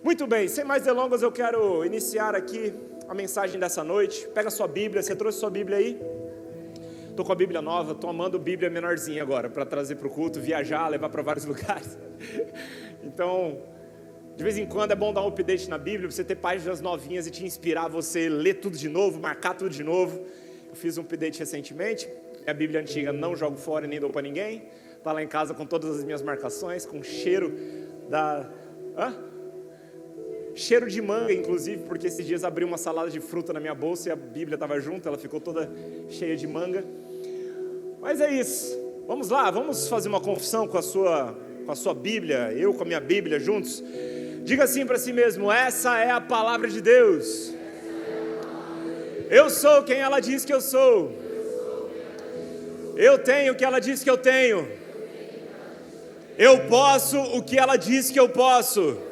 Muito bem, sem mais delongas eu quero iniciar aqui a mensagem dessa noite. Pega a sua Bíblia, você trouxe sua Bíblia aí? Estou com a Bíblia nova, estou amando Bíblia menorzinha agora, para trazer para o culto, viajar, levar para vários lugares. Então, de vez em quando é bom dar um update na Bíblia, você ter páginas novinhas e te inspirar a você ler tudo de novo, marcar tudo de novo. Eu fiz um update recentemente, a Bíblia antiga não jogo fora e nem dou para ninguém. Está lá em casa com todas as minhas marcações, com cheiro cheiro de manga, inclusive, porque esses dias abri uma salada de fruta na minha bolsa e a Bíblia estava junto, ela ficou toda cheia de manga. Mas é isso, vamos lá, vamos fazer uma confissão com a sua Bíblia, eu com a minha Bíblia juntos. Diga assim para si mesmo: essa é a palavra de Deus. Eu sou quem ela diz que eu sou. Eu tenho o que ela diz que eu tenho. Eu posso o que ela diz que eu posso.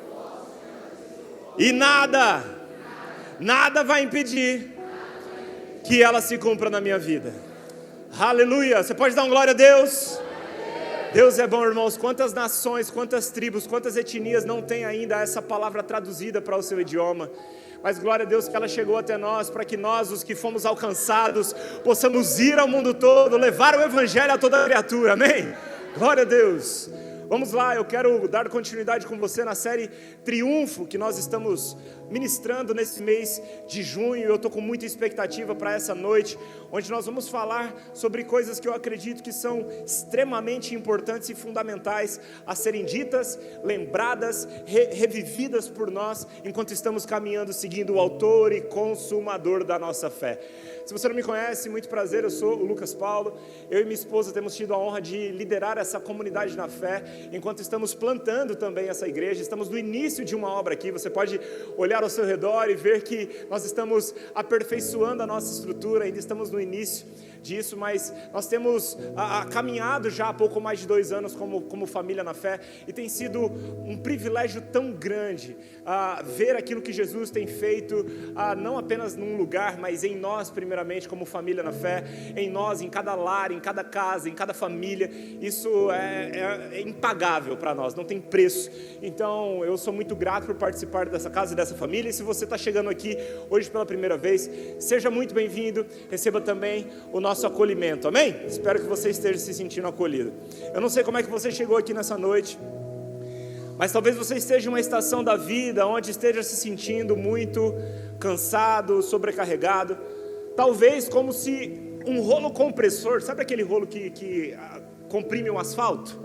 E nada vai impedir que ela se cumpra na minha vida. Aleluia! Você pode dar um glória a Deus? Deus é bom, irmãos. Quantas nações, quantas tribos, quantas etnias não tem ainda essa palavra traduzida para o seu idioma? Mas glória a Deus que ela chegou até nós, para que nós, os que fomos alcançados, possamos ir ao mundo todo, levar o evangelho a toda criatura, amém? Glória a Deus! Vamos lá, eu quero dar continuidade com você na série Triunfo, que nós estamos ministrando nesse mês de junho. Eu estou com muita expectativa para essa noite, onde nós vamos falar sobre coisas que eu acredito que são extremamente importantes e fundamentais a serem ditas, lembradas, revividas por nós, enquanto estamos caminhando, seguindo o autor e consumador da nossa fé. Se você não me conhece, muito prazer, eu sou o Lucas Paulo. Eu e minha esposa temos tido a honra de liderar essa comunidade na fé, enquanto estamos plantando também essa igreja. Estamos no início de uma obra aqui. Você pode olhar ao seu redor e ver que nós estamos aperfeiçoando a nossa estrutura, ainda estamos no início disso, mas nós temos caminhado já há pouco mais de 2 anos como família na fé, e tem sido um privilégio tão grande ver aquilo que Jesus tem feito, não apenas num lugar, mas em nós primeiramente como família na fé, em nós, em cada lar, em cada casa, em cada família. Isso é impagável para nós, não tem preço. Então eu sou muito grato por participar dessa casa e dessa família. E se você está chegando aqui hoje pela primeira vez, seja muito bem-vindo, receba também o nosso acolhimento, amém? Espero que você esteja se sentindo acolhido. Eu não sei como é que você chegou aqui nessa noite, mas talvez você esteja em uma estação da vida onde esteja se sentindo muito cansado, sobrecarregado, talvez como se um rolo compressor, sabe aquele rolo que comprime um asfalto?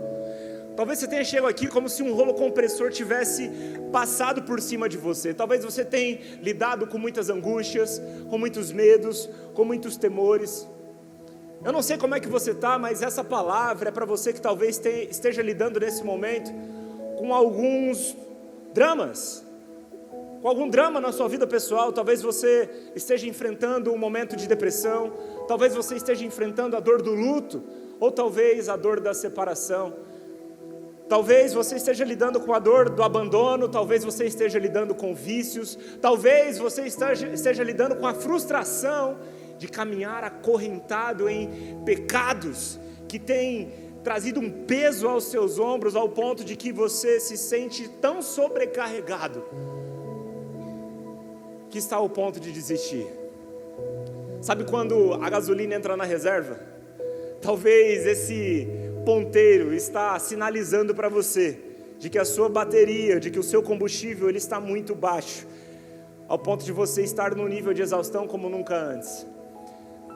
Talvez você tenha chegado aqui como se um rolo compressor tivesse passado por cima de você. Talvez você tenha lidado com muitas angústias, com muitos medos, com muitos temores. Eu não sei como é que você está, mas essa palavra é para você que talvez esteja lidando nesse momento com alguns dramas, com algum drama na sua vida pessoal. Talvez você esteja enfrentando um momento de depressão, talvez você esteja enfrentando a dor do luto, ou talvez a dor da separação. Talvez você esteja lidando com a dor do abandono, talvez você esteja lidando com vícios, talvez você esteja lidando com a frustração de caminhar acorrentado em pecados que tem trazido um peso aos seus ombros, ao ponto de que você se sente tão sobrecarregado que está ao ponto de desistir. Sabe quando a gasolina entra na reserva? Talvez esse ponteiro está sinalizando para você de que a sua bateria, de que o seu combustível ele está muito baixo, ao ponto de você estar num nível de exaustão como nunca antes.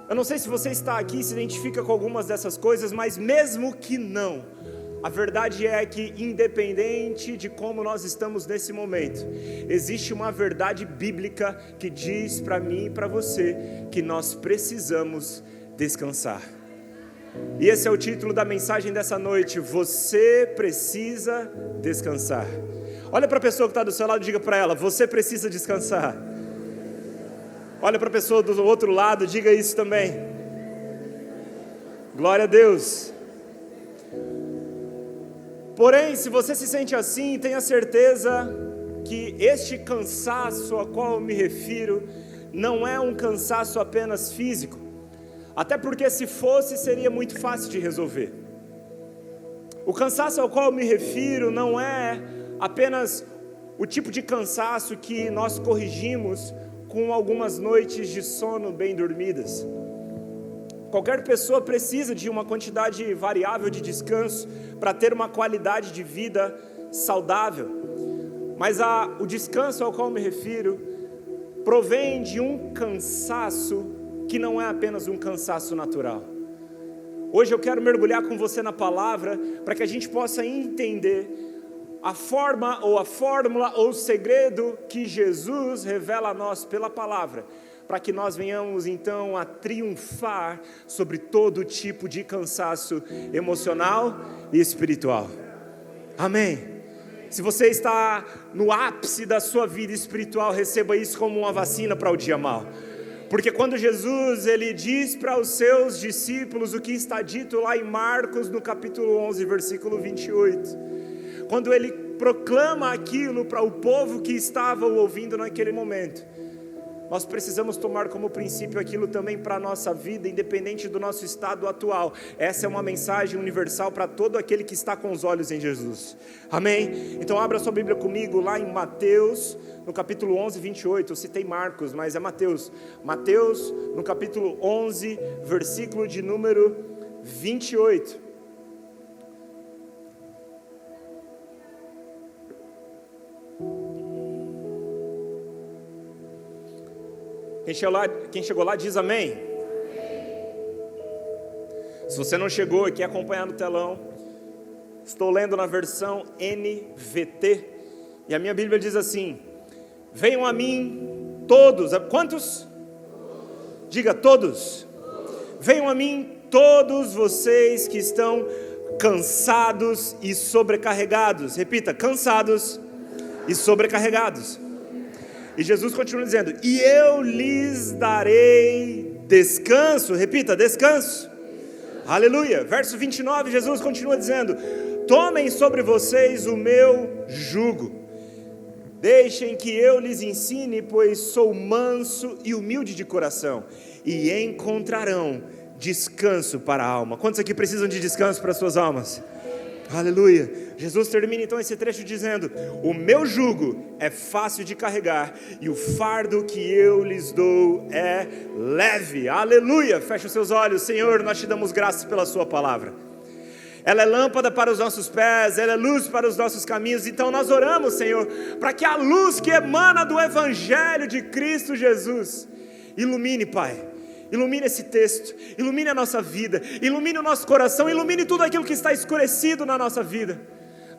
Eu não sei se você está aqui e se identifica com algumas dessas coisas, mas mesmo que não, a verdade é que, independente de como nós estamos nesse momento, existe uma verdade bíblica que diz para mim e para você que nós precisamos descansar. E esse é o título da mensagem dessa noite: você precisa descansar. Olha para a pessoa que está do seu lado e diga para ela: você precisa descansar. Olha para a pessoa do outro lado, diga isso também. Glória a Deus. Porém, se você se sente assim, tenha certeza que este cansaço a qual eu me refiro não é um cansaço apenas físico, até porque se fosse seria muito fácil de resolver. O cansaço ao qual eu me refiro não é apenas o tipo de cansaço que nós corrigimos com algumas noites de sono bem dormidas. Qualquer pessoa precisa de uma quantidade variável de descanso para ter uma qualidade de vida saudável. Mas o descanso ao qual me refiro provém de um cansaço que não é apenas um cansaço natural. Hoje eu quero mergulhar com você na palavra para que a gente possa entender a forma ou a fórmula ou o segredo que Jesus revela a nós pela palavra, para que nós venhamos então a triunfar sobre todo tipo de cansaço emocional e espiritual. Amém. Se você está no ápice da sua vida espiritual, receba isso como uma vacina para o dia mau. Porque quando Jesus ele diz para os seus discípulos o que está dito lá em Marcos no capítulo 11, versículo 28, quando ele proclama aquilo para o povo que estava o ouvindo naquele momento, nós precisamos tomar como princípio aquilo também para a nossa vida, independente do nosso estado atual. Essa é uma mensagem universal para todo aquele que está com os olhos em Jesus. Amém? Então abra sua Bíblia comigo lá em Mateus, no capítulo 11, 28. Eu citei Marcos, mas é Mateus. Mateus, no capítulo 11, versículo de número 28. Quem chegou lá diz amém. Se você não chegou e quer acompanhar no telão, estou lendo na versão NVT, e a minha Bíblia diz assim: venham a mim todos, quantos? Diga todos. Venham a mim todos vocês que estão cansados e sobrecarregados. Repita, cansados e sobrecarregados. E Jesus continua dizendo: e eu lhes darei descanso. Repita, descanso. Aleluia. Verso 29, Jesus continua dizendo: tomem sobre vocês o meu jugo. Deixem que eu lhes ensine, pois sou manso e humilde de coração, e encontrarão descanso para a alma. Quantos aqui precisam de descanso para as suas almas? Aleluia. Jesus termina então esse trecho dizendo: o meu jugo é fácil de carregar e o fardo que eu lhes dou é leve. Aleluia. Feche os seus olhos. Senhor, nós te damos graças pela sua palavra. Ela é lâmpada para os nossos pés, ela é luz para os nossos caminhos. Então nós oramos, Senhor, para que a luz que emana do Evangelho de Cristo Jesus ilumine, Pai. Ilumine esse texto, ilumine a nossa vida, ilumine o nosso coração, ilumine tudo aquilo que está escurecido na nossa vida.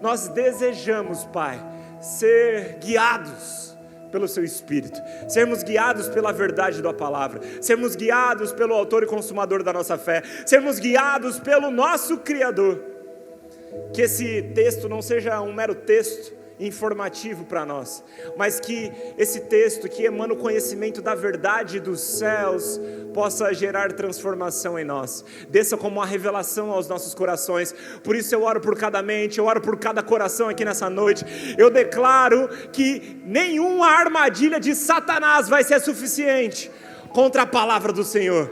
Nós desejamos, Pai, ser guiados pelo Seu Espírito, sermos guiados pela verdade da palavra, sermos guiados pelo autor e consumador da nossa fé, sermos guiados pelo nosso Criador. Que esse texto não seja um mero texto informativo para nós, mas que esse texto que emana o conhecimento da verdade dos céus possa gerar transformação em nós, desça como uma revelação aos nossos corações. Por isso eu oro por cada mente, eu oro por cada coração aqui nessa noite. Eu declaro que nenhuma armadilha de Satanás vai ser suficiente contra a palavra do Senhor,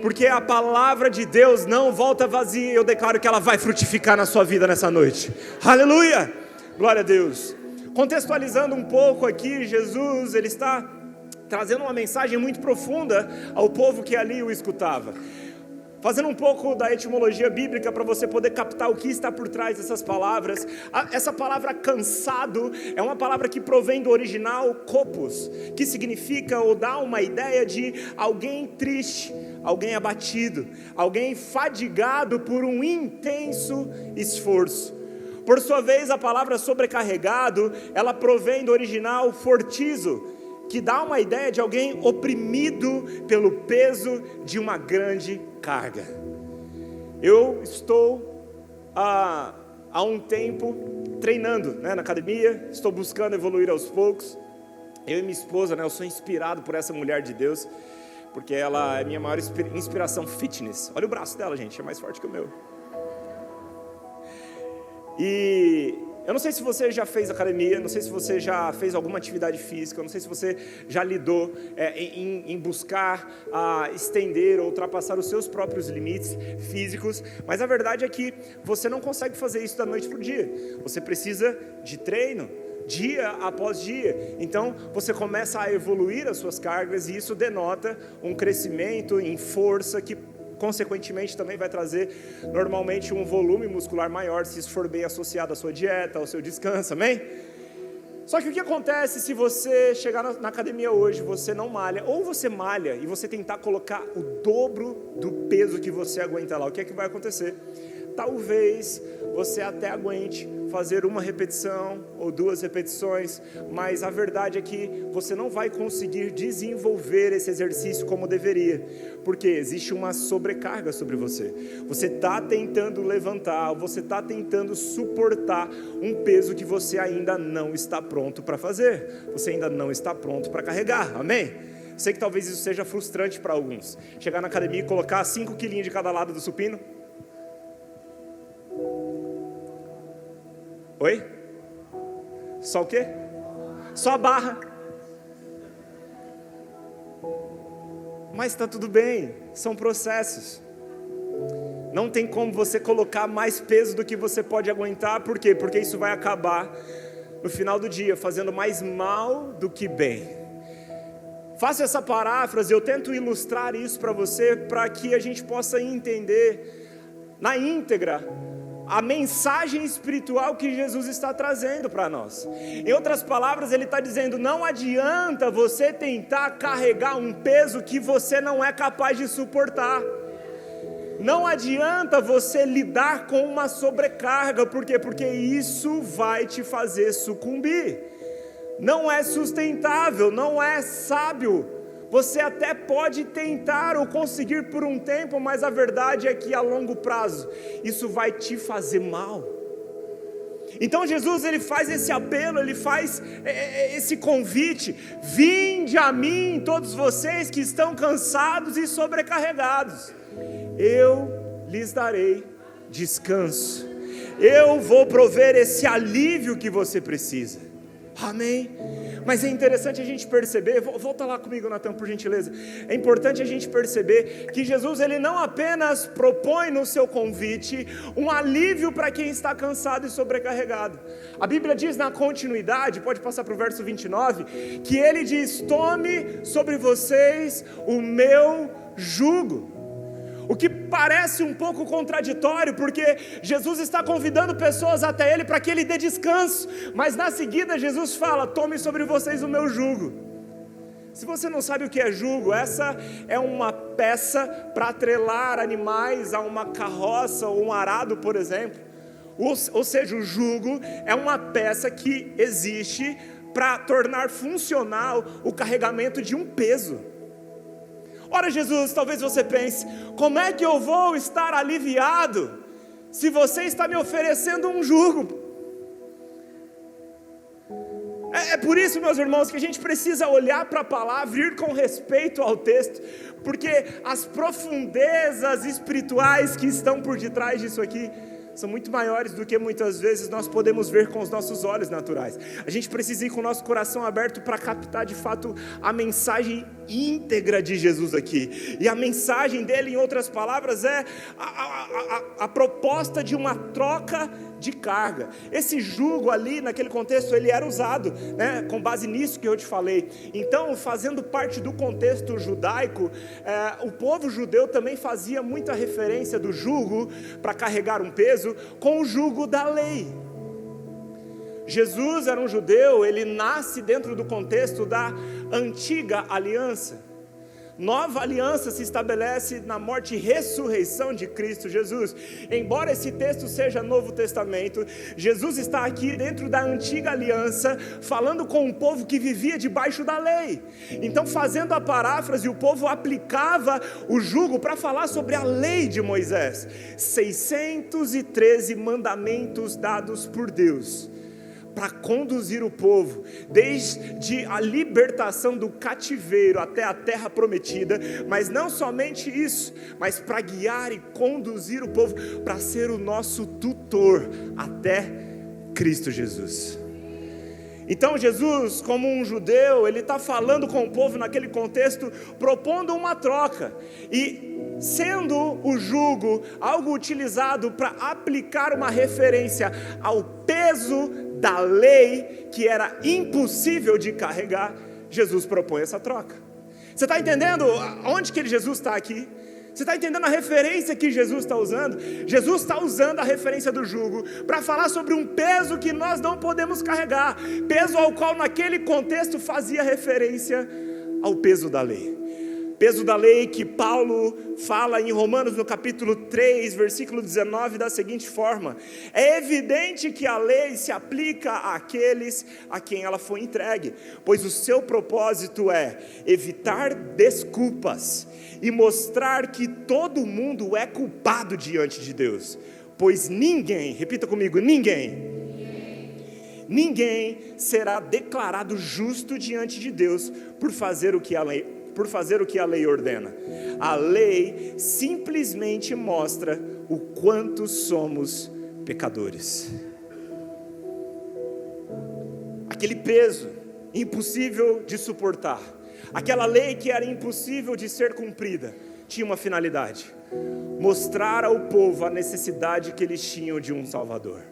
porque a palavra de Deus não volta vazia. Eu declaro que ela vai frutificar na sua vida nessa noite. Aleluia! Glória a Deus. Contextualizando um pouco aqui, Jesus, ele está trazendo uma mensagem muito profunda ao povo que ali o escutava. Fazendo um pouco da etimologia bíblica para você poder captar o que está por trás dessas palavras. Essa palavra cansado é uma palavra que provém do original kopos, que significa ou dá uma ideia de alguém triste, alguém abatido, alguém fadigado por um intenso esforço. Por sua vez, a palavra sobrecarregado, ela provém do original fortizo, que dá uma ideia de alguém oprimido pelo peso de uma grande carga. Eu estou há um tempo treinando, na academia, estou buscando evoluir aos poucos. Eu e minha esposa, eu sou inspirado por essa mulher de Deus, porque ela é minha maior inspiração fitness. Olha o braço dela, gente, é mais forte que o meu. E eu não sei se você já fez academia, não sei se você já fez alguma atividade física, não sei se você já lidou em buscar estender ou ultrapassar os seus próprios limites físicos, mas a verdade é que você não consegue fazer isso da noite para o dia. Você precisa de treino, dia após dia. Então você começa a evoluir as suas cargas e isso denota um crescimento em força que consequentemente também vai trazer normalmente um volume muscular maior, se isso for bem associado à sua dieta, ao seu descanso, amém? Só que o que acontece se você chegar na academia hoje, você não malha, ou você malha e você tentar colocar o dobro do peso que você aguenta lá, o que é que vai acontecer? Talvez você até aguente fazer uma repetição ou 2 repetições, mas a verdade é que você não vai conseguir desenvolver esse exercício como deveria, porque existe uma sobrecarga sobre você. Você está tentando levantar, você está tentando suportar um peso que você ainda não está pronto para fazer, você ainda não está pronto para carregar, amém? Sei que talvez isso seja frustrante para alguns, chegar na academia e colocar 5 quilinhos de cada lado do supino. Oi? Só o quê? Só a barra. Mas está tudo bem, são processos. Não tem como você colocar mais peso do que você pode aguentar, por quê? Porque isso vai acabar no final do dia fazendo mais mal do que bem. Faço essa paráfrase, eu tento ilustrar isso para você, para que a gente possa entender na íntegra a mensagem espiritual que Jesus está trazendo para nós. Em outras palavras, ele está dizendo, não adianta você tentar carregar um peso que você não é capaz de suportar. Não adianta você lidar com uma sobrecarga, por quê? Porque isso vai te fazer sucumbir. Não é sustentável, não é sábio. Você até pode tentar ou conseguir por um tempo, mas a verdade é que a longo prazo, isso vai te fazer mal. Então Jesus, ele faz esse apelo, ele faz esse convite, vinde a mim todos vocês que estão cansados e sobrecarregados, eu lhes darei descanso, eu vou prover esse alívio que você precisa, amém? Mas é interessante a gente perceber, volta lá comigo, Natan, por gentileza. É importante a gente perceber que Jesus, ele não apenas propõe no seu convite um alívio para quem está cansado e sobrecarregado. A Bíblia diz na continuidade, pode passar para o verso 29, que ele diz, tome sobre vocês o meu jugo. O que parece um pouco contraditório, porque Jesus está convidando pessoas até Ele para que Ele dê descanso, mas na seguida Jesus fala, tome sobre vocês o meu jugo. Se você não sabe o que é jugo, essa é uma peça para atrelar animais a uma carroça ou um arado, por exemplo. Ou seja, o jugo é uma peça que existe para tornar funcional o carregamento de um peso. Ora Jesus, talvez você pense, como é que eu vou estar aliviado se você está me oferecendo um jugo? É por isso, meus irmãos, que a gente precisa olhar para a palavra e ir com respeito ao texto, porque as profundezas espirituais que estão por detrás disso aqui são muito maiores do que muitas vezes nós podemos ver com os nossos olhos naturais. A gente precisa ir com o nosso coração aberto para captar de fato a mensagem íntegra de Jesus aqui. E a mensagem dele, em outras palavras, é a proposta de uma troca de carga. Esse jugo ali, naquele contexto, ele era usado, né, com base nisso que eu te falei. Então, fazendo parte do contexto judaico, o povo judeu também fazia muita referência do jugo para carregar um peso com o jugo da lei. Jesus era um judeu, ele nasce dentro do contexto da antiga aliança. Nova aliança se estabelece na morte e ressurreição de Cristo Jesus. Embora esse texto seja Novo Testamento, Jesus está aqui dentro da antiga aliança, falando com um povo que vivia debaixo da lei. Então, fazendo a paráfrase, o povo aplicava o jugo para falar sobre a lei de Moisés. 613 mandamentos dados por Deus para conduzir o povo, desde a libertação do cativeiro até a terra prometida, mas não somente isso, mas para guiar e conduzir o povo, para ser o nosso tutor até Cristo Jesus. Então Jesus, como um judeu, ele está falando com o povo naquele contexto, propondo uma troca, e sendo o jugo algo utilizado para aplicar uma referência ao peso da lei que era impossível de carregar, Jesus propõe essa troca. Você está entendendo onde que Jesus está aqui? Você está entendendo a referência que Jesus está usando? Jesus está usando a referência do jugo para falar sobre um peso que nós não podemos carregar, peso ao qual naquele contexto fazia referência ao peso da lei. Peso da lei que Paulo fala em Romanos no capítulo 3, versículo 19, da seguinte forma: é evidente que a lei se aplica àqueles a quem ela foi entregue, pois o seu propósito é evitar desculpas e mostrar que todo mundo é culpado diante de Deus, pois ninguém, repita comigo, ninguém será declarado justo diante de Deus por fazer o que a lei ordena. A lei simplesmente mostra o quanto somos pecadores. Aquele peso impossível de suportar, aquela lei que era impossível de ser cumprida, tinha uma finalidade: mostrar ao povo a necessidade que eles tinham de um Salvador.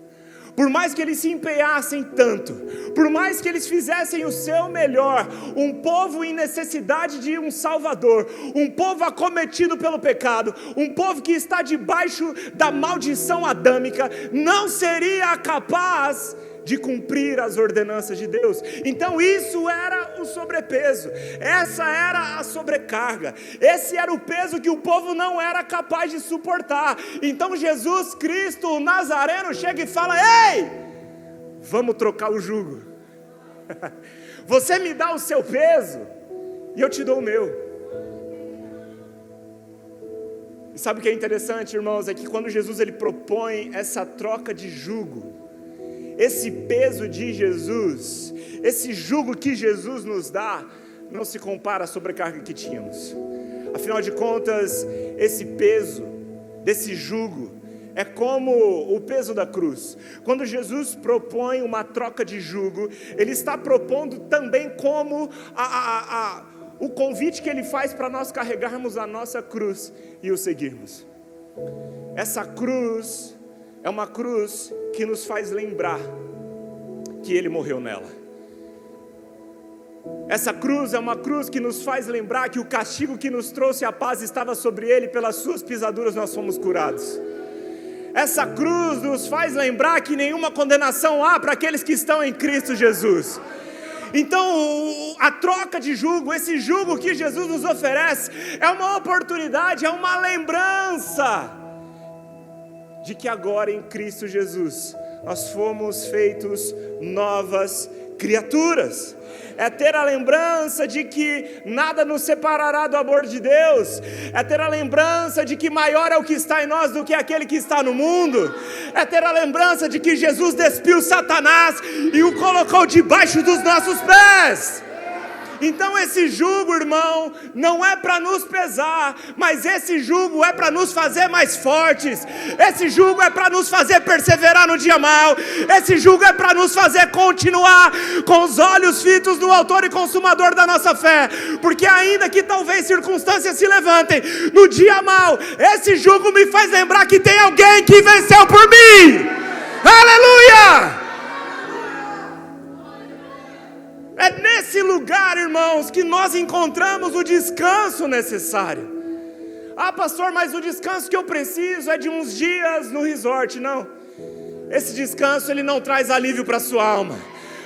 Por mais que eles se empenhassem tanto, por mais que eles fizessem o seu melhor, um povo em necessidade de um Salvador, um povo acometido pelo pecado, um povo que está debaixo da maldição adâmica, não seria capaz de cumprir as ordenanças de Deus. Então isso era o sobrepeso, essa era a sobrecarga, esse era o peso que o povo não era capaz de suportar. Então Jesus Cristo, o Nazareno, chega e fala: ei, vamos trocar o jugo. Você me dá o seu peso e eu te dou o meu. E sabe o que é interessante, irmãos? É que quando Jesus ele propõe essa troca de jugo, esse peso de Jesus, esse jugo que Jesus nos dá, não se compara à sobrecarga que tínhamos. Afinal de contas, esse peso desse jugo é como o peso da cruz. Quando Jesus propõe uma troca de jugo, Ele está propondo também como o convite que Ele faz para nós carregarmos a nossa cruz e o seguirmos. Essa cruz é uma cruz que nos faz lembrar que Ele morreu nela. Essa cruz é uma cruz que nos faz lembrar que o castigo que nos trouxe a paz estava sobre Ele, pelas suas pisaduras nós fomos curados. Essa cruz nos faz lembrar que nenhuma condenação há para aqueles que estão em Cristo Jesus. Então a troca de jugo, esse jugo que Jesus nos oferece, é uma oportunidade, é uma lembrança de que agora em Cristo Jesus nós fomos feitos novas criaturas. É ter a lembrança de que nada nos separará do amor de Deus. É ter a lembrança de que maior é o que está em nós do que aquele que está no mundo. É ter a lembrança de que Jesus despiu Satanás e o colocou debaixo dos nossos pés. Então esse jugo, irmão, não é para nos pesar, mas esse jugo é para nos fazer mais fortes. Esse jugo é para nos fazer perseverar no dia mau. Esse jugo é para nos fazer continuar com os olhos fitos no autor e consumador da nossa fé. Porque ainda que talvez circunstâncias se levantem no dia mau, esse jugo me faz lembrar que tem alguém que venceu por mim. Aleluia! É nesse lugar, irmãos, que nós encontramos o descanso necessário. Ah, pastor, mas o descanso que eu preciso é de uns dias no resort. Não, esse descanso ele não traz alívio para a sua alma.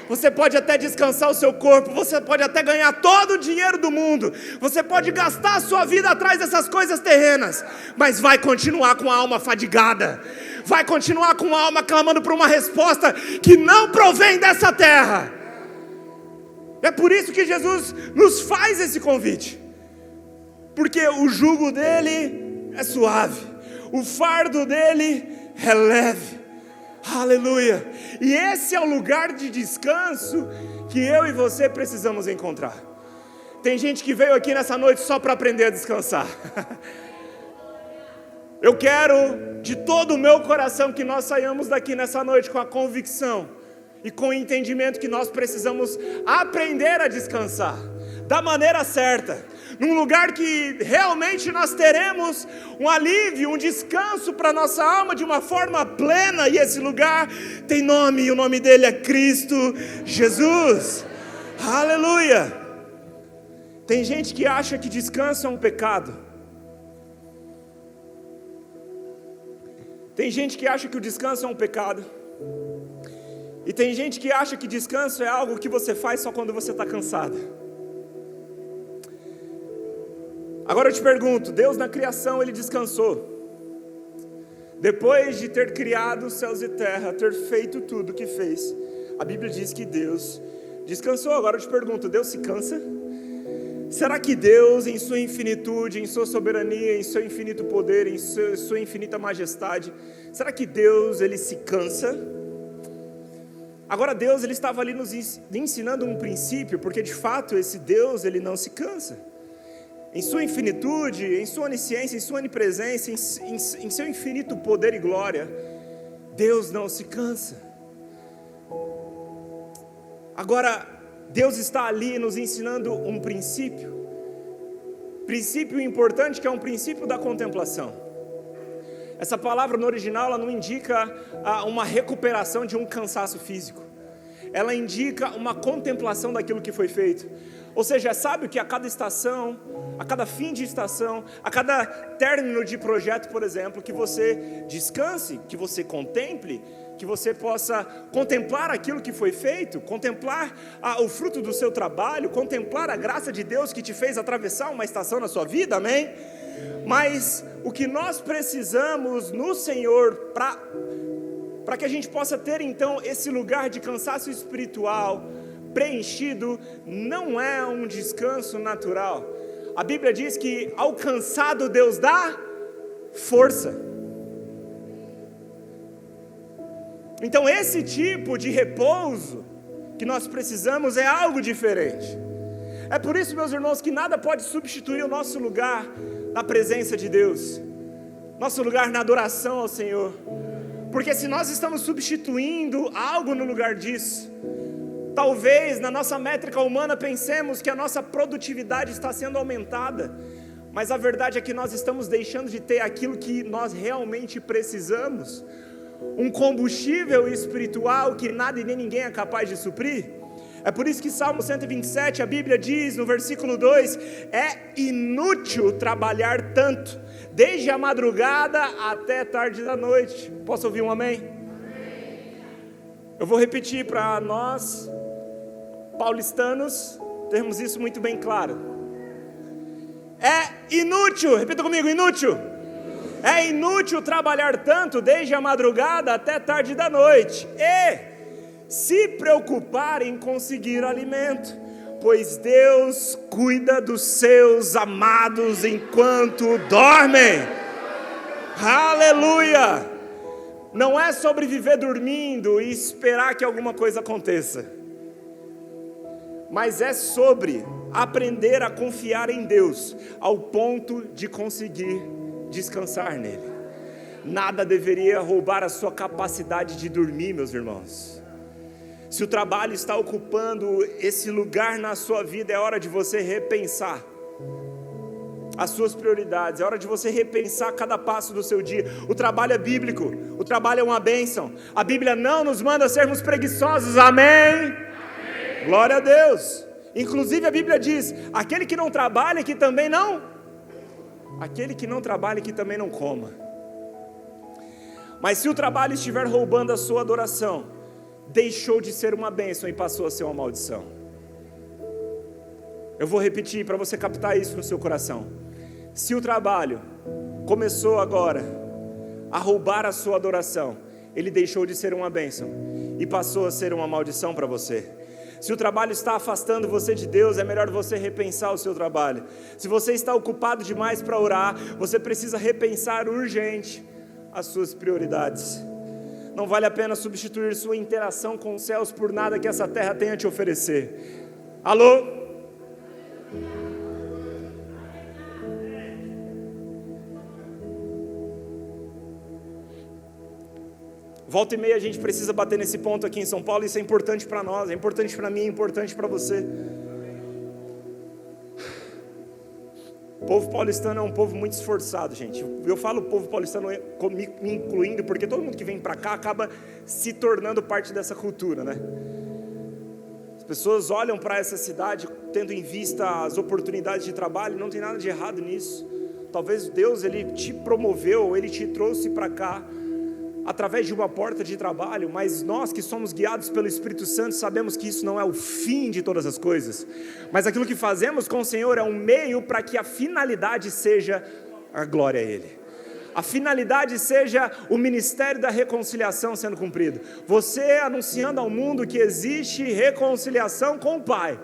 Você pode até descansar o seu corpo, você pode até ganhar todo o dinheiro do mundo, você pode gastar a sua vida atrás dessas coisas terrenas, mas vai continuar com a alma fadigada, vai continuar com a alma clamando por uma resposta que não provém dessa terra. É por isso que Jesus nos faz esse convite, porque o jugo dele é suave, o fardo dele é leve. Aleluia! E esse é o lugar de descanso que eu e você precisamos encontrar. Tem gente que veio aqui nessa noite só para aprender a descansar. Eu quero de todo o meu coração que nós saiamos daqui nessa noite com a convicção e com o entendimento que nós precisamos aprender a descansar. da maneira certa, num lugar que realmente nós teremos um alívio, um descanso para nossa alma de uma forma plena, e esse lugar tem nome, e o nome dele é Cristo Jesus. Aleluia! Tem gente que acha que descanso é um pecado. Tem gente que acha que o descanso é um pecado. E tem gente que acha que descanso é algo que você faz só quando você está cansado. Agora eu te pergunto, Deus na criação ele descansou. Depois de ter criado os céus e terra, ter feito tudo o que fez, a Bíblia diz que Deus descansou. Agora eu te pergunto, Deus se cansa? Será que Deus, em sua infinitude, em sua soberania, em seu infinito poder, em sua infinita majestade, será que Deus ele se cansa? Agora Deus ele estava ali nos ensinando um princípio, porque de fato esse Deus ele não se cansa. Em sua infinitude, em sua onisciência, em sua onipresença, em seu infinito poder e glória, Deus não se cansa. Agora, Deus está ali nos ensinando um princípio importante, que é um princípio da contemplação. Essa palavra no original, ela não indica uma recuperação de um cansaço físico, ela indica uma contemplação daquilo que foi feito. Ou seja, é sábio que a cada estação, a cada fim de estação, a cada término de projeto, por exemplo, que você descanse, que você contemple, que você possa contemplar aquilo que foi feito, contemplar o fruto do seu trabalho, contemplar a graça de Deus que te fez atravessar uma estação na sua vida, amém? Mas o que nós precisamos no Senhor, para que a gente possa ter então esse lugar de cansaço espiritual preenchido, não é um descanso natural. A Bíblia diz que ao cansado Deus dá força. Então esse tipo de repouso que nós precisamos é algo diferente. É por isso, meus irmãos, que nada pode substituir o nosso lugar na presença de Deus, nosso lugar na adoração ao Senhor. Porque se nós estamos substituindo algo no lugar disso, talvez na nossa métrica humana pensemos que a nossa produtividade está sendo aumentada, mas a verdade é que nós estamos deixando de ter aquilo que nós realmente precisamos, um combustível espiritual que nada e nem ninguém é capaz de suprir. É por isso que Salmo 127, a Bíblia diz no versículo 2, é inútil trabalhar tanto, desde a madrugada até tarde da noite. Posso ouvir um amém? Eu vou repetir para nós, paulistanos, termos isso muito bem claro. É inútil, repita comigo, inútil. É inútil trabalhar tanto desde a madrugada até tarde da noite e se preocupar em conseguir alimento, pois Deus cuida dos seus amados enquanto dormem. Aleluia! Não é sobre viver dormindo e esperar que alguma coisa aconteça, mas é sobre aprender a confiar em Deus ao ponto de conseguir descansar nele. Nada deveria roubar a sua capacidade de dormir, meus irmãos. Se o trabalho está ocupando esse lugar na sua vida, é hora de você repensar as suas prioridades, é hora de você repensar cada passo do seu dia. O trabalho é bíblico, o trabalho é uma bênção. A Bíblia não nos manda sermos preguiçosos, amém? Glória a Deus. Inclusive a Bíblia diz, aquele que não trabalha, que também não coma. Mas se o trabalho estiver roubando a sua adoração, deixou de ser uma bênção e passou a ser uma maldição. Eu vou repetir para você captar isso no seu coração. Se o trabalho começou agora a roubar a sua adoração, ele deixou de ser uma bênção e passou a ser uma maldição para você. Se o trabalho está afastando você de Deus, é melhor você repensar o seu trabalho. Se você está ocupado demais para orar, você precisa repensar urgente as suas prioridades. Não vale a pena substituir sua interação com os céus por nada que essa terra tenha a te oferecer. Alô? Volta e meia a gente precisa bater nesse ponto aqui em São Paulo. Isso é importante para nós, é importante para mim, é importante para você. O povo paulistano é um povo muito esforçado, gente. Eu falo povo paulistano me incluindo, porque todo mundo que vem para cá acaba se tornando parte dessa cultura, né? As pessoas olham para essa cidade tendo em vista as oportunidades de trabalho, não tem nada de errado nisso. Talvez Deus, Ele te promoveu, Ele te trouxe para cá através de uma porta de trabalho, mas nós que somos guiados pelo Espírito Santo sabemos que isso não é o fim de todas as coisas, mas aquilo que fazemos com o Senhor é um meio para que a finalidade seja a glória a Ele. A finalidade seja o ministério da reconciliação sendo cumprido. Você anunciando ao mundo que existe reconciliação com o Pai,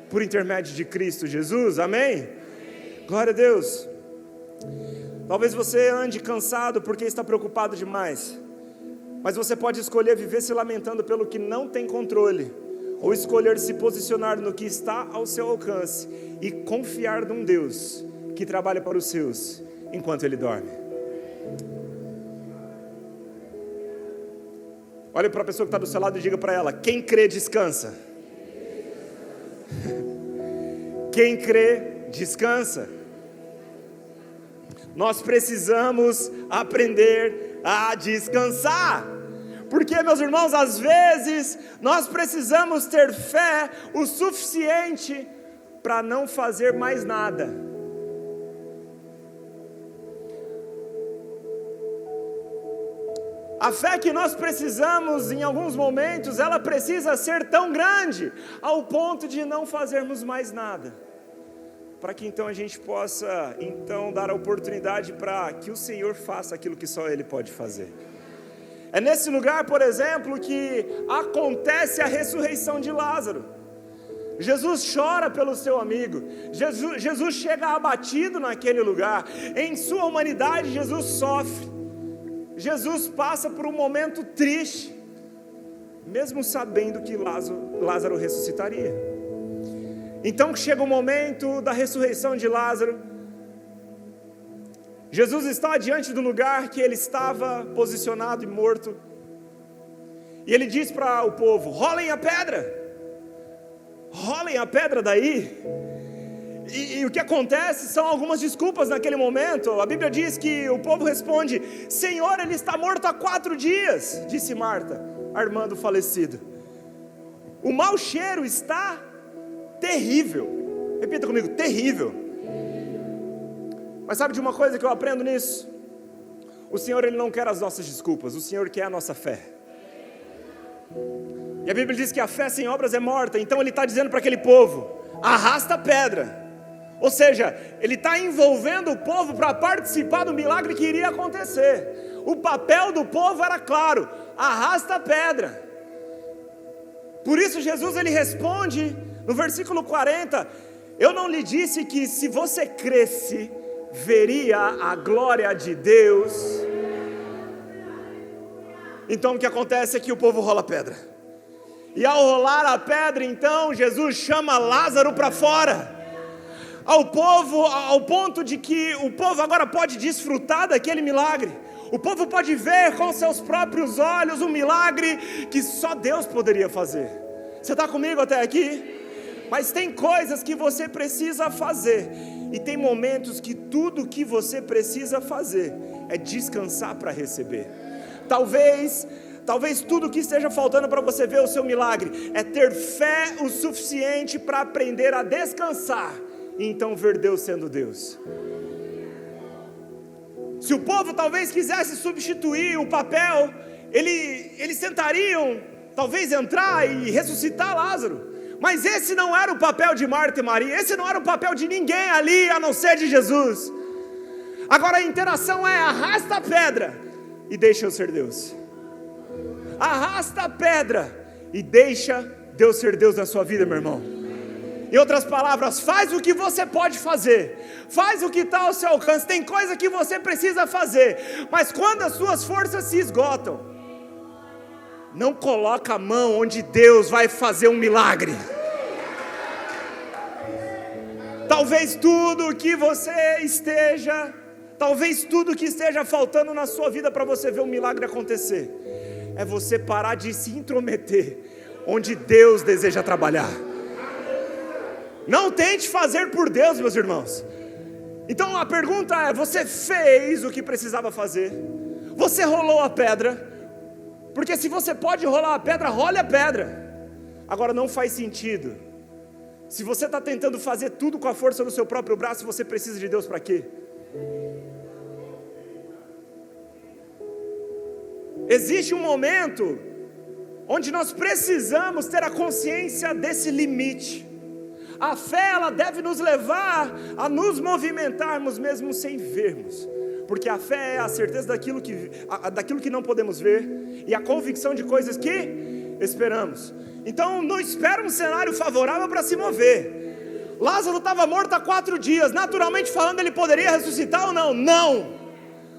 por intermédio de Cristo Jesus, amém? Glória a Deus. Talvez você ande cansado porque está preocupado demais, mas você pode escolher viver se lamentando pelo que não tem controle, ou escolher se posicionar no que está ao seu alcance e confiar num Deus que trabalha para os seus enquanto Ele dorme. Olhe para a pessoa que está do seu lado e diga para ela: quem crê descansa. Quem crê descansa. Nós precisamos aprender a descansar, porque, meus irmãos, às vezes nós precisamos ter fé o suficiente para não fazer mais nada. A fé que nós precisamos em alguns momentos, ela precisa ser tão grande ao ponto de não fazermos mais nada, para que então a gente possa então dar a oportunidade para que o Senhor faça aquilo que só Ele pode fazer. É nesse lugar, por exemplo, que acontece a ressurreição de Lázaro. Jesus chora pelo seu amigo, Jesus chega abatido naquele lugar, em sua humanidade Jesus sofre, Jesus passa por um momento triste, mesmo sabendo que Lázaro ressuscitaria. Então chega o momento da ressurreição de Lázaro. Jesus está diante do lugar que ele estava posicionado e morto, e ele diz para o povo: rolem a pedra daí. E o que acontece são algumas desculpas naquele momento. A Bíblia diz que o povo responde: Senhor, ele está morto há 4 dias, disse Marta, a irmã do falecido. O mau cheiro está terrível. Repita comigo: terrível. Mas sabe de uma coisa que eu aprendo nisso? O Senhor, Ele não quer as nossas desculpas, o Senhor quer a nossa fé. E a Bíblia diz que a fé sem obras é morta. Então Ele está dizendo para aquele povo: arrasta a pedra. Ou seja, Ele está envolvendo o povo para participar do milagre que iria acontecer. O papel do povo era claro: arrasta a pedra. Por isso Jesus, Ele responde no versículo 40: eu não lhe disse que se você cresce, veria a glória de Deus? Então o que acontece é que o povo rola a pedra. E ao rolar a pedra, então, Jesus chama Lázaro para fora. Ao ponto de que o povo agora pode desfrutar daquele milagre. O povo pode ver com seus próprios olhos um milagre que só Deus poderia fazer. Você está comigo até aqui? Mas tem coisas que você precisa fazer, e tem momentos que tudo que você precisa fazer é descansar para receber. Talvez tudo que esteja faltando para você ver o seu milagre é ter fé o suficiente para aprender a descansar e então ver Deus sendo Deus. Se o povo talvez quisesse substituir o papel, eles tentariam talvez entrar e ressuscitar Lázaro. Mas esse não era o papel de Marta e Maria, esse não era o papel de ninguém ali, a não ser de Jesus. Agora a interação é: arrasta a pedra e deixa eu ser Deus. Arrasta a pedra e deixa Deus ser Deus na sua vida, meu irmão. Em outras palavras, faz o que você pode fazer, faz o que está ao seu alcance. Tem coisa que você precisa fazer, mas quando as suas forças se esgotam, não coloca a mão onde Deus vai fazer um milagre. Talvez tudo que esteja faltando na sua vida para você ver um milagre acontecer, é você parar de se intrometer onde Deus deseja trabalhar. Não tente fazer por Deus, meus irmãos. Então a pergunta é: você fez o que precisava fazer? Você rolou a pedra? Porque se você pode rolar a pedra, role a pedra. Agora não faz sentido. Se você está tentando fazer tudo com a força do seu próprio braço, você precisa de Deus para quê? Existe um momento onde nós precisamos ter a consciência desse limite. A fé, ela deve nos levar a nos movimentarmos mesmo sem vermos, porque a fé é a certeza daquilo que não podemos ver e a convicção de coisas que esperamos. Então não espera um cenário favorável para se mover. Lázaro estava morto há 4 dias, naturalmente falando ele poderia ressuscitar ou não? Não!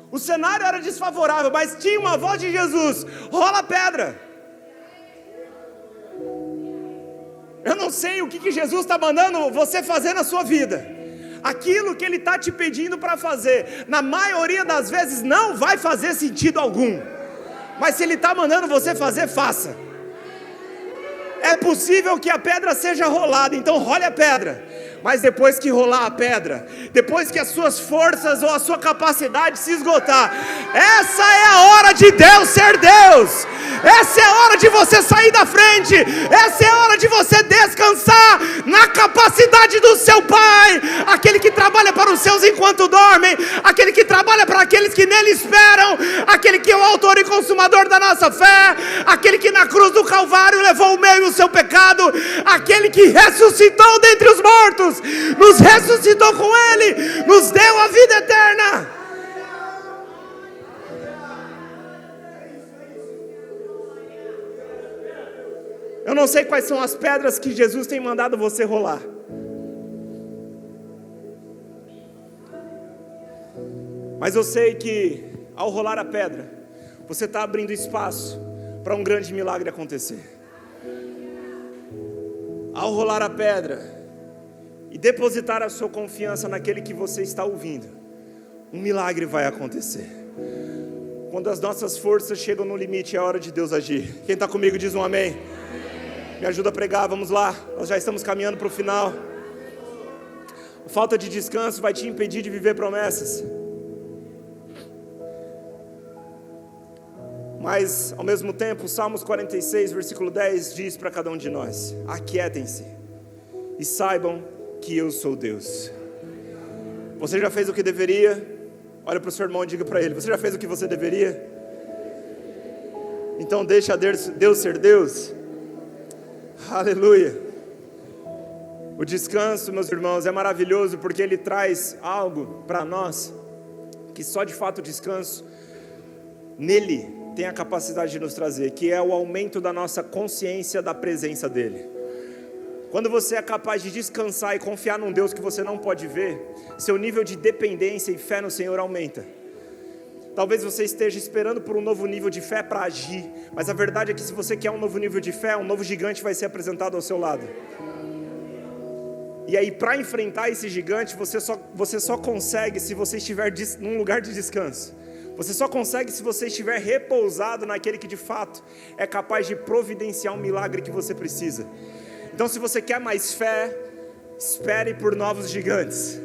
O cenário era desfavorável, mas tinha uma voz de Jesus: rola a pedra. Eu não sei o que Jesus está mandando você fazer na sua vida. Aquilo que Ele está te pedindo para fazer, na maioria das vezes não vai fazer sentido algum. Mas se Ele está mandando você fazer, faça. É possível que a pedra seja rolada, então role a pedra. Mas depois que rolar a pedra, depois que as suas forças ou a sua capacidade se esgotar, essa é a hora de Deus ser Deus. Essa é a hora de você sair da frente. Essa é a hora de você descansar na capacidade do seu Pai, aquele que trabalha para os seus enquanto dormem, aquele que trabalha para aqueles que nele esperam, aquele que é o autor e consumador da nossa fé, aquele que na cruz do Calvário levou o meu e o seu pecado, aquele que ressuscitou dentre os mortos, nos ressuscitou com Ele, nos deu a vida eterna. Eu não sei quais são as pedras que Jesus tem mandado você rolar, mas eu sei que ao rolar a pedra, você está abrindo espaço para um grande milagre acontecer. Ao rolar a pedra e depositar a sua confiança naquele que você está ouvindo, um milagre vai acontecer. Quando as nossas forças chegam no limite, é hora de Deus agir. Quem está comigo diz um amém. Me ajuda a pregar, vamos lá, nós já estamos caminhando para o final. A falta de descanso vai te impedir de viver promessas, mas ao mesmo tempo, Salmos 46, versículo 10 diz para cada um de nós: aquietem-se e saibam que eu sou Deus. Você já fez o que deveria? Olha para o seu irmão e diga para ele: você já fez o que você deveria? Então deixa Deus ser Deus. Aleluia. O descanso, meus irmãos, é maravilhoso porque ele traz algo para nós que só de fato o descanso nele tem a capacidade de nos trazer, que é o aumento da nossa consciência da presença dele. Quando você é capaz de descansar e confiar num Deus que você não pode ver, seu nível de dependência e fé no Senhor aumenta. Talvez você esteja esperando por um novo nível de fé para agir, mas a verdade é que se você quer um novo nível de fé, um novo gigante vai ser apresentado ao seu lado. E aí, para enfrentar esse gigante, você só consegue se você estiver num lugar de descanso. Você só consegue se você estiver repousado naquele que de fato é capaz de providenciar um milagre que você precisa. Então, se você quer mais fé, espere por novos gigantes.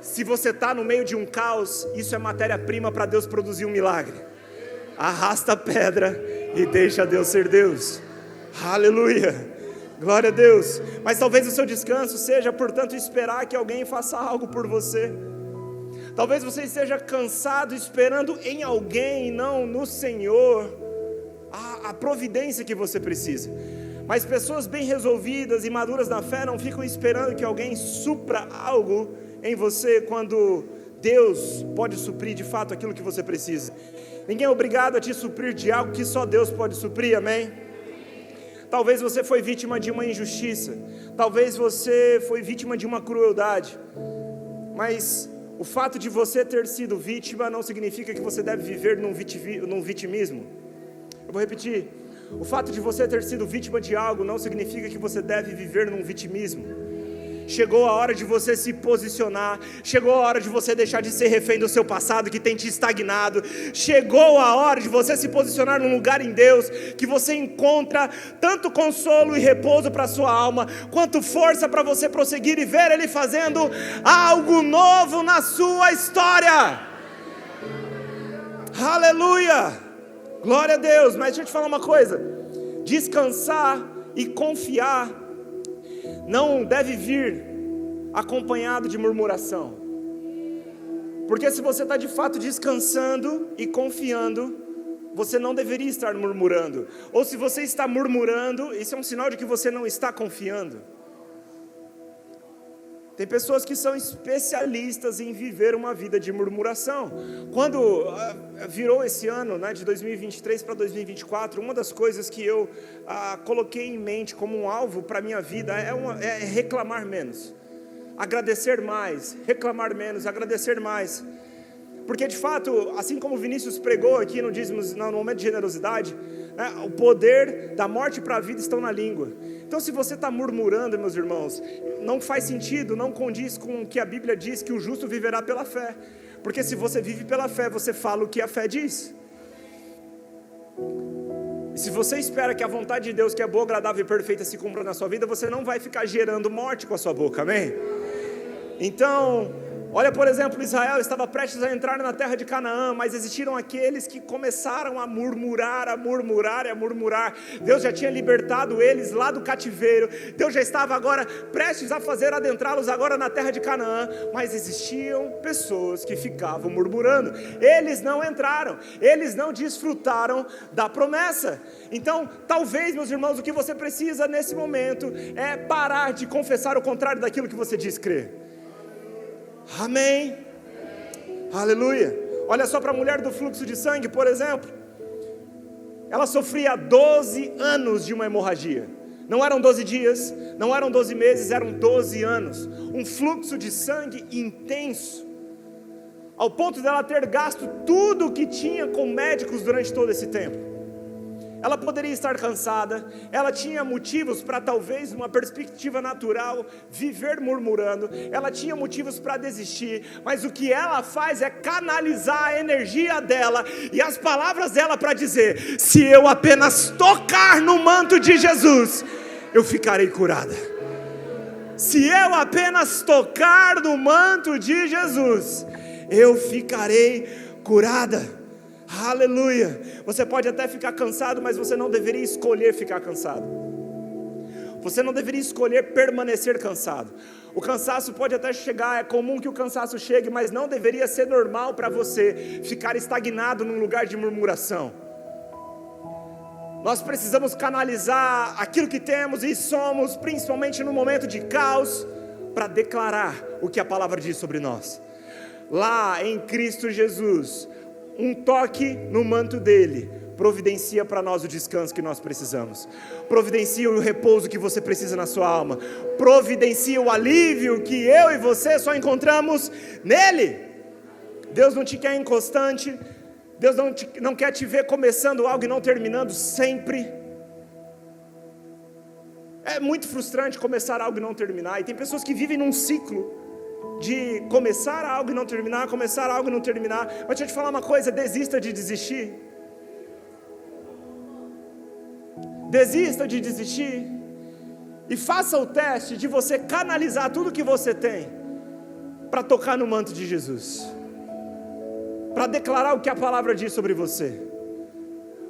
Se você está no meio de um caos, isso é matéria-prima para Deus produzir um milagre. Arrasta a pedra e deixa Deus ser Deus. Aleluia, glória a Deus. Mas talvez o seu descanso seja, portanto, esperar que alguém faça algo por você. Talvez você esteja cansado esperando em alguém e não no Senhor a providência que você precisa. Mas pessoas bem resolvidas e maduras na fé não ficam esperando que alguém supra algo em você, quando Deus pode suprir de fato aquilo que você precisa. Ninguém é obrigado a te suprir de algo que só Deus pode suprir, amém? Talvez você foi vítima de uma injustiça, talvez você foi vítima de uma crueldade, mas o fato de você ter sido vítima não significa que você deve viver num vitimismo. Eu vou repetir: o fato de você ter sido vítima de algo não significa que você deve viver num vitimismo. Chegou a hora de você se posicionar. Chegou a hora de você deixar de ser refém do seu passado que tem te estagnado. Chegou a hora de você se posicionar num lugar em Deus que você encontra tanto consolo e repouso para a sua alma, quanto força para você prosseguir e ver Ele fazendo algo novo na sua história. Aleluia! Glória a Deus. Mas deixa eu te falar uma coisa: descansar e confiar não deve vir acompanhado de murmuração. Porque se você está de fato descansando e confiando, você não deveria estar murmurando. Ou se você está murmurando, isso é um sinal de que você não está confiando. Tem pessoas que são especialistas em viver uma vida de murmuração. Quando virou esse ano, né, de 2023 para 2024, uma das coisas que eu coloquei em mente como um alvo para a minha vida é reclamar menos, agradecer mais, reclamar menos, agradecer mais. Porque de fato, assim como o Vinícius pregou aqui no momento de generosidade, o poder da morte para a vida estão na língua. Então se você está murmurando, meus irmãos, não faz sentido, não condiz com o que a Bíblia diz, que o justo viverá pela fé. Porque se você vive pela fé, você fala o que a fé diz. E se você espera que a vontade de Deus, que é boa, agradável e perfeita, se cumpra na sua vida, você não vai ficar gerando morte com a sua boca, amém? Então, olha, por exemplo, Israel estava prestes a entrar na terra de Canaã, mas existiram aqueles que começaram a murmurar, a murmurar e a murmurar. Deus já tinha libertado eles lá do cativeiro, Deus já estava agora prestes a fazer adentrá-los agora na terra de Canaã, mas existiam pessoas que ficavam murmurando. Eles não entraram, eles não desfrutaram da promessa. Então, talvez, meus irmãos, o que você precisa nesse momento é parar de confessar o contrário daquilo que você diz crer. Amém, aleluia. Olha só para a mulher do fluxo de sangue, por exemplo. Ela sofria 12 anos de uma hemorragia. Não eram 12 dias, não eram 12 meses, eram 12 anos. Um fluxo de sangue intenso, ao ponto dela ter gasto tudo o que tinha com médicos durante todo esse tempo. Ela poderia estar cansada, ela tinha motivos para talvez, numa perspectiva natural, viver murmurando, ela tinha motivos para desistir, mas o que ela faz é canalizar a energia dela e as palavras dela para dizer: se eu apenas tocar no manto de Jesus, eu ficarei curada. Se eu apenas tocar no manto de Jesus, eu ficarei curada. Aleluia. Você pode até ficar cansado, mas você não deveria escolher ficar cansado. Você não deveria escolher permanecer cansado. O cansaço pode até chegar, é comum que o cansaço chegue, mas não deveria ser normal para você ficar estagnado num lugar de murmuração. Nós precisamos canalizar aquilo que temos e somos, principalmente no momento de caos, para declarar o que a palavra diz sobre nós. Lá em Cristo Jesus, um toque no manto dele providencia para nós o descanso que nós precisamos, providencia o repouso que você precisa na sua alma, providencia o alívio que eu e você só encontramos nele. Deus não te quer inconstante, Deus não quer te ver começando algo e não terminando sempre. É muito frustrante começar algo e não terminar, e tem pessoas que vivem num ciclo de começar algo e não terminar, começar algo e não terminar. Mas deixa eu te falar uma coisa: desista de desistir. Desista de desistir e faça o teste de você canalizar tudo que você tem para tocar no manto de Jesus, para declarar o que a palavra diz sobre você,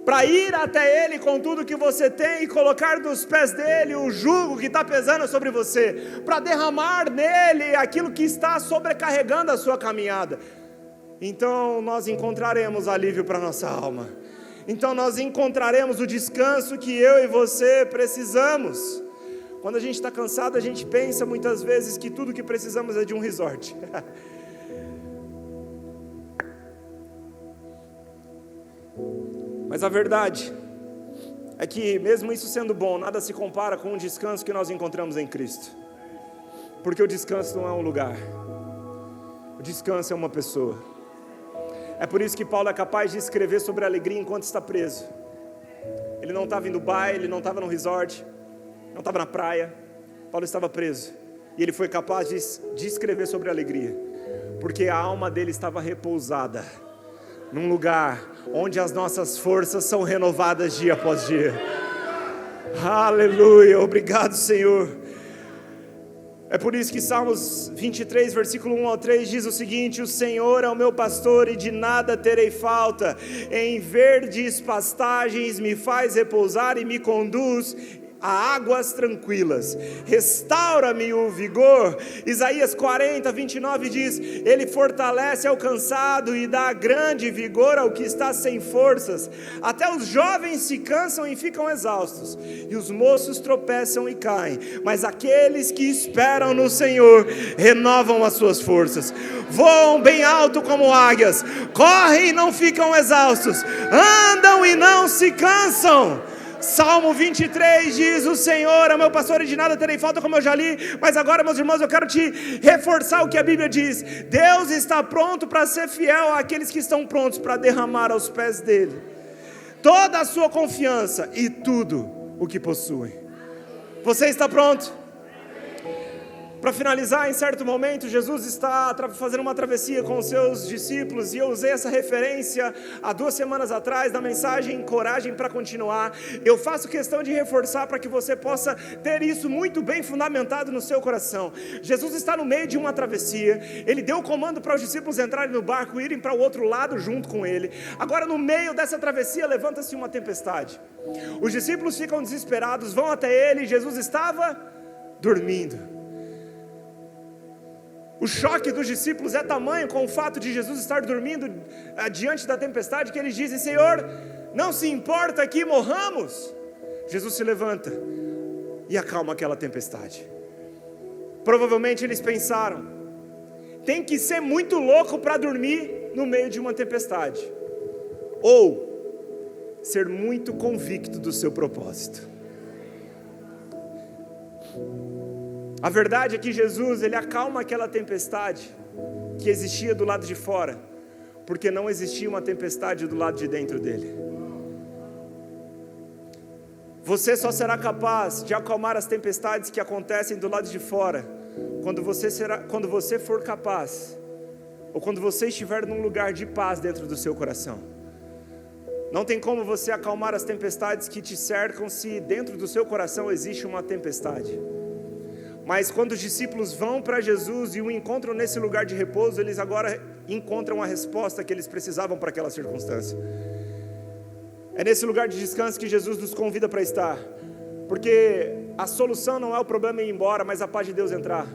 para ir até Ele com tudo que você tem e colocar dos pés dEle o jugo que está pesando sobre você, para derramar nele aquilo que está sobrecarregando a sua caminhada. Então nós encontraremos alívio para a nossa alma, então nós encontraremos o descanso que eu e você precisamos. Quando a gente está cansado, a gente pensa muitas vezes que tudo que precisamos é de um resort. Mas a verdade é que, mesmo isso sendo bom, nada se compara com o descanso que nós encontramos em Cristo. Porque o descanso não é um lugar, o descanso é uma pessoa. É por isso que Paulo é capaz de escrever sobre a alegria enquanto está preso. Ele Ele não estava em Dubai, ele não estava no resort, não estava na praia. Paulo estava preso. E ele foi capaz de escrever sobre a alegria, porque a alma dele estava repousada num lugar onde as nossas forças são renovadas dia após dia. Aleluia, obrigado, Senhor. É por isso que Salmos 23, versículo 1 ao 3 diz o seguinte: o Senhor é o meu pastor e de nada terei falta, em verdes pastagens me faz repousar e me conduz a águas tranquilas, restaura-me o vigor. Isaías 40, 29 diz: ele fortalece ao cansado e dá grande vigor ao que está sem forças. Até os jovens se cansam e ficam exaustos, e os moços tropeçam e caem, mas aqueles que esperam no Senhor renovam as suas forças, voam bem alto como águias, correm e não ficam exaustos, andam e não se cansam. Salmo 23 diz: o Senhor é meu pastor e de nada terei falta, como eu já li. Mas agora, meus irmãos, eu quero te reforçar o que a Bíblia diz. Deus está pronto para ser fiel àqueles que estão prontos para derramar aos pés dele toda a sua confiança e tudo o que possuem. Você está pronto? Para finalizar, em certo momento, Jesus está fazendo uma travessia com os seus discípulos, e eu usei essa referência há 2 semanas atrás, da mensagem Coragem para Continuar. Eu faço questão de reforçar para que você possa ter isso muito bem fundamentado no seu coração. Jesus está no meio de uma travessia, ele deu o comando para os discípulos entrarem no barco e irem para o outro lado junto com ele. Agora, no meio dessa travessia, levanta-se uma tempestade. Os discípulos ficam desesperados, vão até ele, e Jesus estava dormindo. O choque dos discípulos é tamanho com o fato de Jesus estar dormindo diante da tempestade, que eles dizem: Senhor, não se importa que morramos? Jesus se levanta e acalma aquela tempestade. Provavelmente eles pensaram: tem que ser muito louco para dormir no meio de uma tempestade, ou ser muito convicto do seu propósito. A verdade é que Jesus, ele acalma aquela tempestade que existia do lado de fora, porque não existia uma tempestade do lado de dentro dele. Você só será capaz de acalmar as tempestades que acontecem do lado de fora quando você for capaz, ou quando você estiver num lugar de paz dentro do seu coração. Não tem como você acalmar as tempestades que te cercam se dentro do seu coração existe uma tempestade. Mas quando os discípulos vão para Jesus e o encontram nesse lugar de repouso, eles agora encontram a resposta que eles precisavam para aquela circunstância. É nesse lugar de descanso que Jesus nos convida para estar, porque a solução não é o problema ir embora, mas a paz de Deus entrar.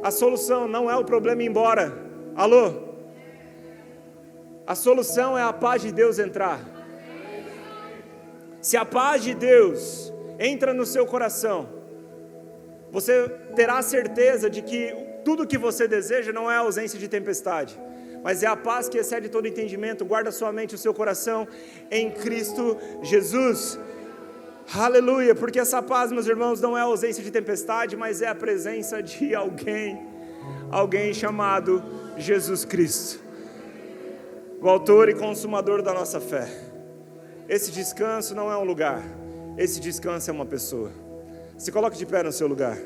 A solução não é o problema ir embora. Alô? A solução é a paz de Deus entrar. Se a paz de Deus entra no seu coração, você terá certeza de que tudo que você deseja não é a ausência de tempestade, mas é a paz que excede todo entendimento. Guarda sua mente e o seu coração em Cristo Jesus. Aleluia, porque essa paz, meus irmãos, não é a ausência de tempestade, mas é a presença de alguém chamado Jesus Cristo, o autor e consumador da nossa fé. Esse descanso não é um lugar, esse descanso é uma pessoa. Se coloque de pé no seu lugar.